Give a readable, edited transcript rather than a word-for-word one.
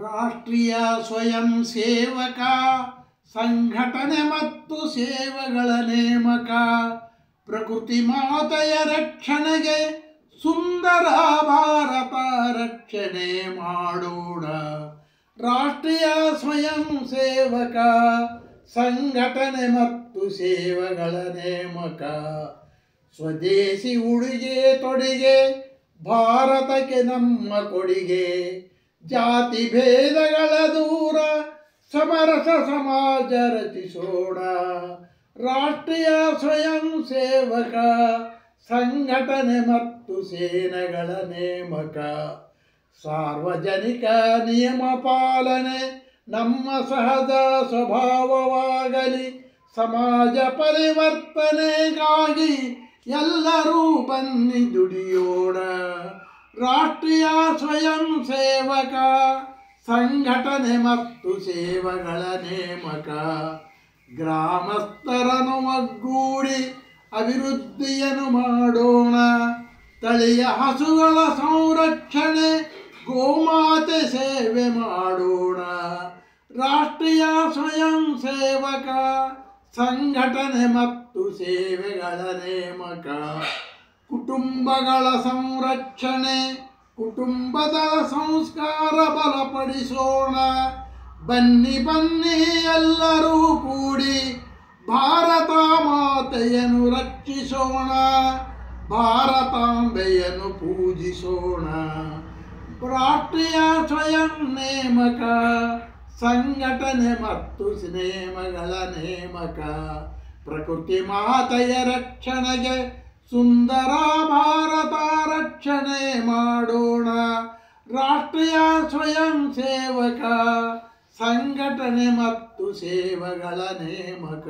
ರಾಷ್ಟ್ರೀಯ ಸ್ವಯಂ ಸೇವಕ ಸಂಘಟನೆ ಮತ್ತು ಸೇವೆಗಳ ನೇಮಕ. ಪ್ರಕೃತಿ ಮಾತೆಯ ರಕ್ಷಣೆಗೆ ಸುಂದರ ಭಾರತ ರಕ್ಷಣೆ ಮಾಡೋಣ. ರಾಷ್ಟ್ರೀಯ ಸ್ವಯಂ ಸೇವಕ ಸಂಘಟನೆ ಮತ್ತು ಸೇವೆಗಳ ನೇಮಕ. ಸ್ವದೇಶಿ ಉಡುಗೆ ತೊಡುಗೆ ಭಾರತಕ್ಕೆ ನಮ್ಮ ಕೊಡುಗೆ. ಜಾತಿ ಭೇದಗಳ ದೂರ ಸಮರಸ ಸಮಾಜ ರಚಿಸೋಣ. ರಾಷ್ಟ್ರೀಯ ಸ್ವಯಂ ಸೇವಕ ಸಂಘಟನೆ ಮತ್ತು ಸೇನೆಗಳ ನೇಮಕ. ಸಾರ್ವಜನಿಕ ನಿಯಮ ಪಾಲನೆ ನಮ್ಮ ಸಹಜ ಸ್ವಭಾವವಾಗಲಿ. ಸಮಾಜ ಪರಿವರ್ತನೆಗಾಗಿ ಎಲ್ಲರೂ ಬನ್ನಿ ದುಡಿಯೋಣ. ರಾಷ್ಟ್ರೀಯ ಸ್ವಯಂ ಸೇವಕ ಸಂಘಟನೆ ಮತ್ತು ಸೇವೆಗಳ ನೇಮಕ. ಗ್ರಾಮಸ್ಥರನ್ನು ಒಗ್ಗೂಡಿ ಅಭಿವೃದ್ಧಿಯನ್ನು ಮಾಡೋಣ. ತಳಿಯ ಹಸುಗಳ ಸಂರಕ್ಷಣೆ ಗೋಮಾತೆ ಸೇವೆ ಮಾಡೋಣ. ರಾಷ್ಟ್ರೀಯ ಸ್ವಯಂ ಸೇವಕ ಸಂಘಟನೆ ಮತ್ತು ಸೇವೆಗಳ ನೇಮಕ. ಕುಟುಂಬಗಳ ಸಂರಕ್ಷಣೆ ಕುಟುಂಬದ ಸಂಸ್ಕಾರ ಬಲಪಡಿಸೋಣ. ಬನ್ನಿ ಬನ್ನಿ ಎಲ್ಲರೂ ಕೂಡಿ ಭಾರತ ಮಾತೆಯನ್ನು ರಕ್ಷಿಸೋಣ. ಭಾರತಾಂಬೆಯನ್ನು ಪೂಜಿಸೋಣ. ರಾಷ್ಟ್ರೀಯ ಸ್ವಯಂ ನೇಮಕ ಸಂಘಟನೆ ಮತ್ತು ನೇಮಗಳ ನೇಮಕ. ಪ್ರಕೃತಿ ಮಾತೆಯ ರಕ್ಷಣೆಗೆ ಸುಂದರ ಭಾರತ ರಕ್ಷಣೆ ಮಾಡೋಣ. ರಾಷ್ಟ್ರೀಯ ಸ್ವಯಂ ಸೇವಕ ಸಂಘಟನೆ ಮತ್ತು ಸೇವೆಗಳ ನೇಮಕ.